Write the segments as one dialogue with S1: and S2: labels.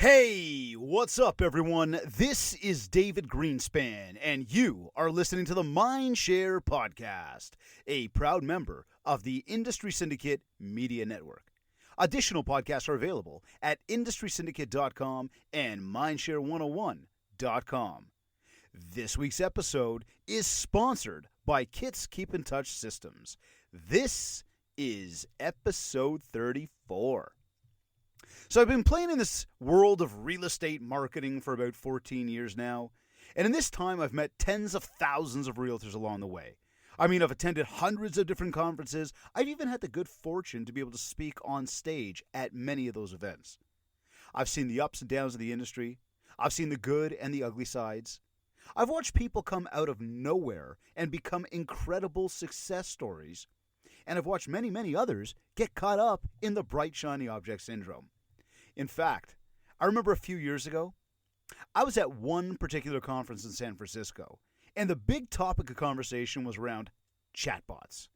S1: Hey, what's up, everyone? This is David Greenspan, and you are listening to the Mindshare Podcast, a proud member of the Industry Syndicate Media Network. Additional podcasts are available at industrysyndicate.com and mindshare101.com. This week's episode is sponsored by Kits Keep in Touch Systems. This is episode 34. So I've been playing in this world of real estate marketing for about 14 years now, and in this time I've met tens of thousands of realtors along the way. I've attended hundreds of different conferences. I've even had the good fortune to be able to speak on stage at many of those events. I've seen the ups and downs of the industry. I've seen the good and the ugly sides. I've watched people come out of nowhere and become incredible success stories, and I've watched many, many others get caught up in the bright, shiny object syndrome. In fact, I remember a few years ago, I was at one particular conference in San Francisco, and the big topic of conversation was around chatbots.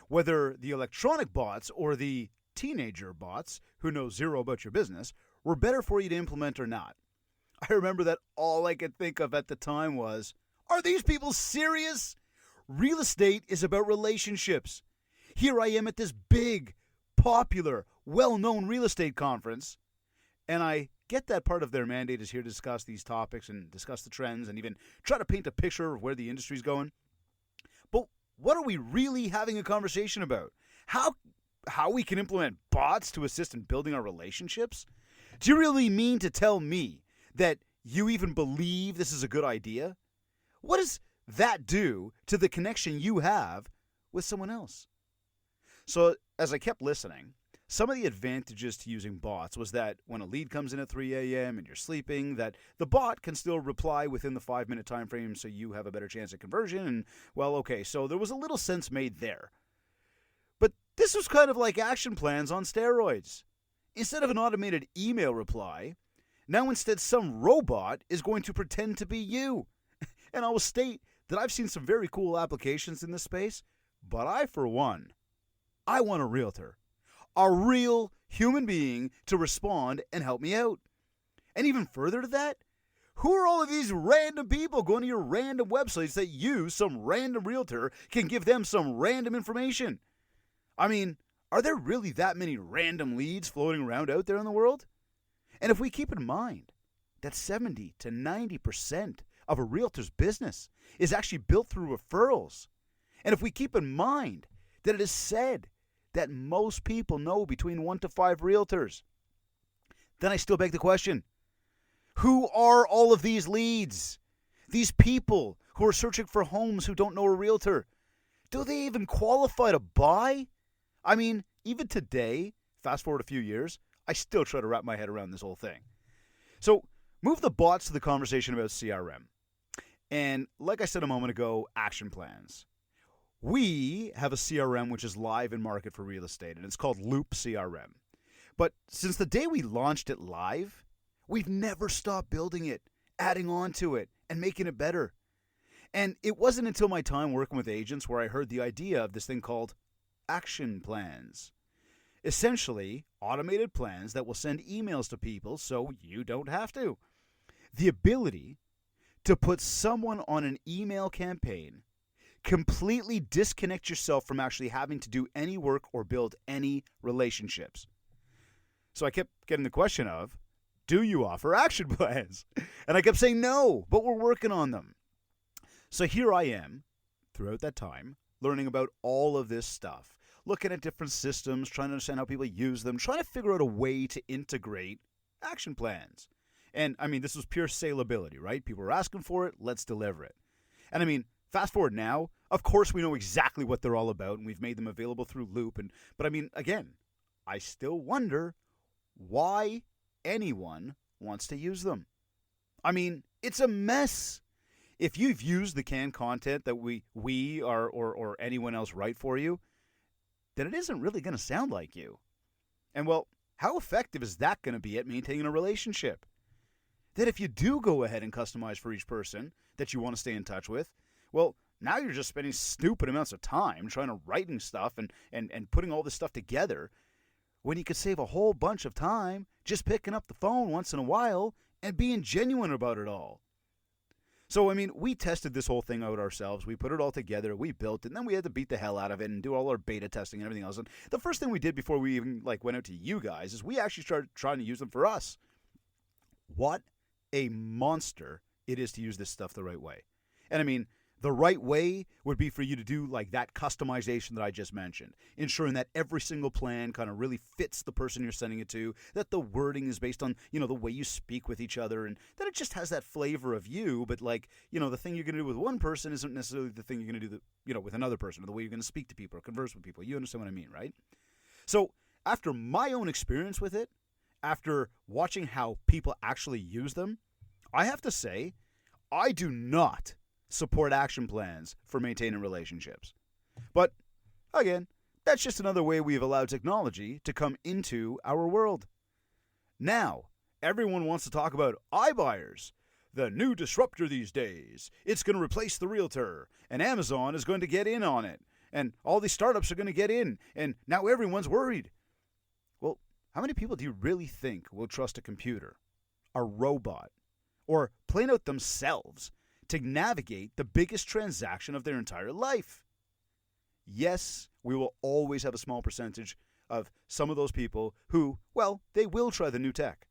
S1: Whether the electronic bots or the teenager bots, who know zero about your business, were better for you to implement or not. I remember that all I could think of at the time was, are these people serious? Real estate is about relationships. Here I am at this big, popular, well-known real estate conference, and I get that part of their mandate is here to discuss these topics and discuss the trends and even try to paint a picture of where the industry's going. But what are we really having a conversation about? How we can implement bots to assist in building our relationships? Do you really mean to tell me that you even believe this is a good idea? What does that do to the connection you have with someone else? So as I kept listening, some of the advantages to using bots was that when a lead comes in at 3 a.m. and you're sleeping, that the bot can still reply within the 5-minute time frame so you have a better chance at conversion. And, well, okay, so there was a little sense made there. But this was kind of like action plans on steroids. Instead of an automated email reply, now instead some robot is going to pretend to be you. And I will state that I've seen some very cool applications in this space, but I, for one, I want a realtor. A real human being to respond and help me out. And even further to that, who are all of these random people going to your random websites that you, some random realtor, can give them some random information? Are there really that many random leads floating around out there in the world? And if we keep in mind that 70 to 90% of a realtor's business is actually built through referrals, and if we keep in mind that it is said that most people know between 1 to 5 realtors, then I still beg the question, who are all of these leads? These people who are searching for homes who don't know a realtor, do they even qualify to buy? Even today, fast forward a few years, I still try to wrap my head around this whole thing. So move the bots to the conversation about CRM. And like I said a moment ago, action plans. We have a CRM which is live in market for real estate, and it's called Loop CRM. But since the day we launched it live, we've never stopped building it, adding on to it, and making it better. And it wasn't until my time working with agents where I heard the idea of this thing called action plans. Essentially, automated plans that will send emails to people so you don't have to. The ability to put someone on an email campaign, completely disconnect yourself from actually having to do any work or build any relationships. So I kept getting the question of, do you offer action plans? And I kept saying no, but we're working on them. So here I am, throughout that time, learning about all of this stuff, looking at different systems, trying to understand how people use them, trying to figure out a way to integrate action plans. And this was pure salability, right? People were asking for it, let's deliver it. And fast forward now, of course we know exactly what they're all about, and we've made them available through Loop. But again, I still wonder why anyone wants to use them. It's a mess. If you've used the canned content that we or anyone else write for you, then it isn't really going to sound like you. And well, how effective is that going to be at maintaining a relationship? That if you do go ahead and customize for each person that you want to stay in touch with, well, now you're just spending stupid amounts of time trying to writing stuff and putting all this stuff together when you could save a whole bunch of time just picking up the phone once in a while and being genuine about it all? So, I mean, we tested this whole thing out ourselves. We put it all together. We built it. And then we had to beat the hell out of it and do all our beta testing and everything else. And the first thing we did before we even went out to you guys is we actually started trying to use them for us. What a monster it is to use this stuff the right way. And I mean, the right way would be for you to do like that customization that I just mentioned, ensuring that every single plan kind of really fits the person you're sending it to, that the wording is based on, the way you speak with each other, and that it just has that flavor of you, but like, the thing you're going to do with one person isn't necessarily the thing you're going to do, with another person, or the way you're going to speak to people or converse with people. You understand what I mean, right? So after my own experience with it, after watching how people actually use them, I have to say, I do not support action plans for maintaining relationships. But again, that's just another way we've allowed technology to come into our world. Now, everyone wants to talk about iBuyers, the new disruptor these days. It's going to replace the realtor, and Amazon is going to get in on it, and all these startups are going to get in, and now everyone's worried. Well, how many people do you really think will trust a computer, a robot, or plain out themselves to navigate the biggest transaction of their entire life? Yes, we will always have a small percentage of some of those people who, well, they will try the new tech.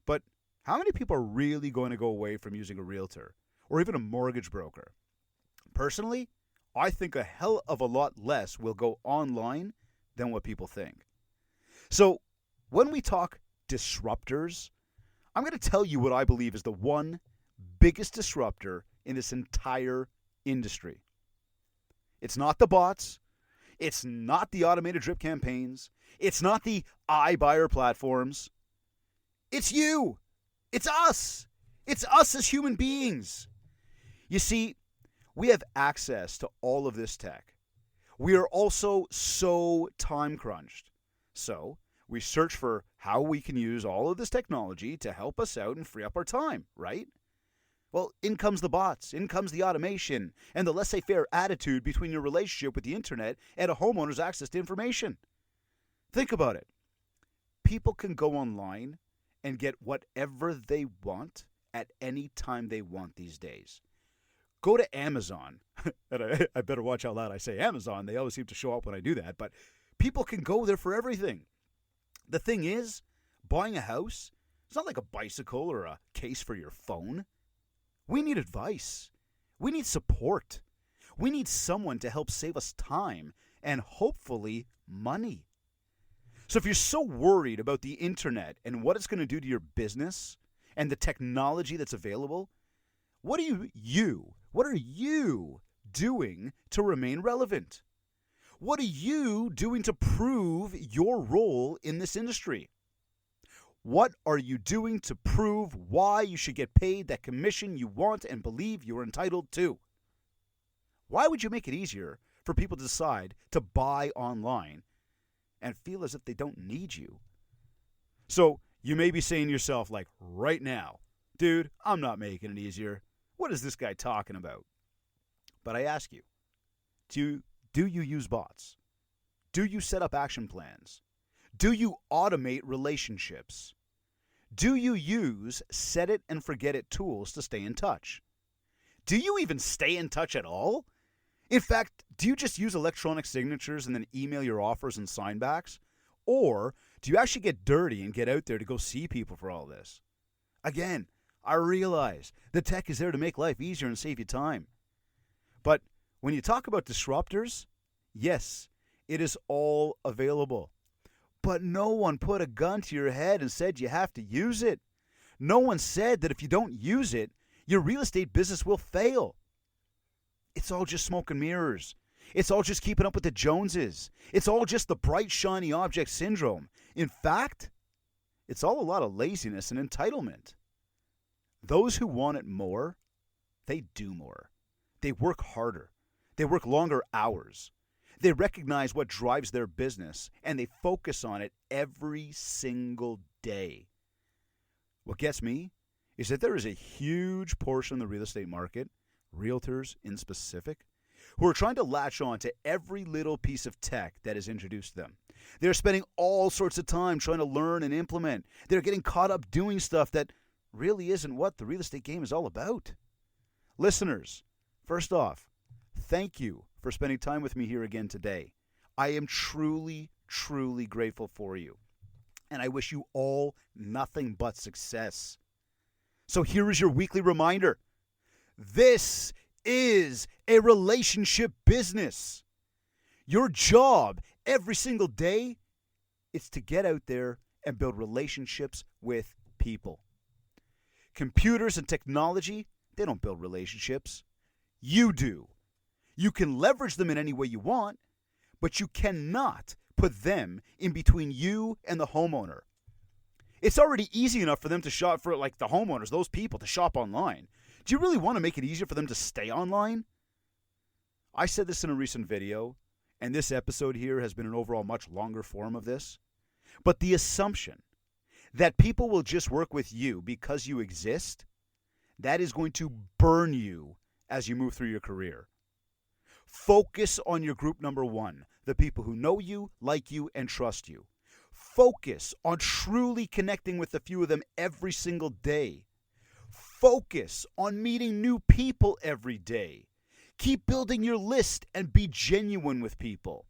S1: But how many people are really going to go away from using a realtor or even a mortgage broker? Personally, I think a hell of a lot less will go online than what people think. So when we talk disruptors, I'm going to tell you what I believe is the one biggest disruptor in this entire industry. It's not the bots. It's not the automated drip campaigns. It's not the iBuyer platforms. It's you. It's us. It's us as human beings. You see, we have access to all of this tech. We are also so time crunched. So we search for how we can use all of this technology to help us out and free up our time, right? Well, in comes the bots, in comes the automation, and the laissez-faire attitude between your relationship with the internet and a homeowner's access to information. Think about it. People can go online and get whatever they want at any time they want these days. Go to Amazon, and I better watch how loud I say Amazon. They always seem to show up when I do that, but people can go there for everything. The thing is, buying a house, it's not like a bicycle or a case for your phone. We need advice. We need support. We need someone to help save us time and hopefully money. So if you're so worried about the internet and what it's going to do to your business and the technology that's available, what are you doing to remain relevant? What are you doing to prove your role in this industry? What are you doing to prove why you should get paid that commission you want and believe you're entitled to? Why would you make it easier for people to decide to buy online and feel as if they don't need you? So you may be saying to yourself, like right now, dude, I'm not making it easier. What is this guy talking about? But I ask you, do you use bots? Do you set up action plans? Do you automate relationships? Do you use set it and forget it tools to stay in touch? Do you even stay in touch at all? In fact, do you just use electronic signatures and then email your offers and signbacks? Or do you actually get dirty and get out there to go see people for all this? Again, I realize the tech is there to make life easier and save you time. But when you talk about disruptors, yes, it is all available. But no one put a gun to your head and said you have to use it. No one said that if you don't use it, your real estate business will fail. It's all just smoke and mirrors. It's all just keeping up with the Joneses. It's all just the bright, shiny object syndrome. In fact, it's all a lot of laziness and entitlement. Those who want it more, they do more. They work harder. They work longer hours. They recognize what drives their business, and they focus on it every single day. What gets me is that there is a huge portion of the real estate market, realtors in specific, who are trying to latch on to every little piece of tech that is introduced to them. They're spending all sorts of time trying to learn and implement. They're getting caught up doing stuff that really isn't what the real estate game is all about. Listeners, first off, thank you for spending time with me here again today. I am truly, truly grateful for you. And I wish you all nothing but success. So here is your weekly reminder. This is a relationship business. Your job every single day is to get out there and build relationships with people. Computers and technology, they don't build relationships. You do. You can leverage them in any way you want, but you cannot put them in between you and the homeowner. It's already easy enough for them to shop, for like the homeowners, those people, to shop online. Do you really want to make it easier for them to stay online? I said this in a recent video, and this episode here has been an overall much longer form of this. But the assumption that people will just work with you because you exist, that is going to burn you as you move through your career. Focus on your group number one, the people who know you, like you, and trust you. Focus on truly connecting with a few of them every single day. Focus on meeting new people every day. Keep building your list and be genuine with people.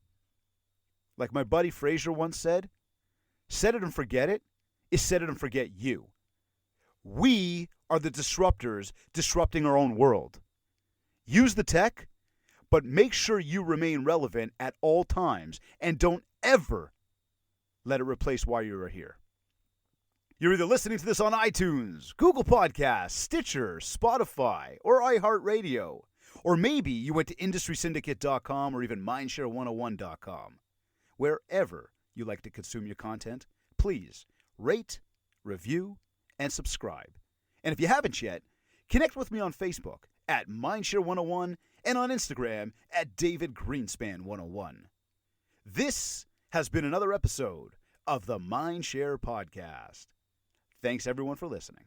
S1: Like my buddy Fraser once said, set it and forget it is set it and forget you. We are the disruptors disrupting our own world. Use the tech, but make sure you remain relevant at all times and don't ever let it replace why you are here. You're either listening to this on iTunes, Google Podcasts, Stitcher, Spotify, or iHeartRadio. Or maybe you went to industrysyndicate.com or even mindshare101.com. Wherever you like to consume your content, please rate, review, and subscribe. And if you haven't yet, connect with me on Facebook at Mindshare101 and on Instagram at DavidGreenspan101. This has been another episode of the Mindshare Podcast. Thanks everyone for listening.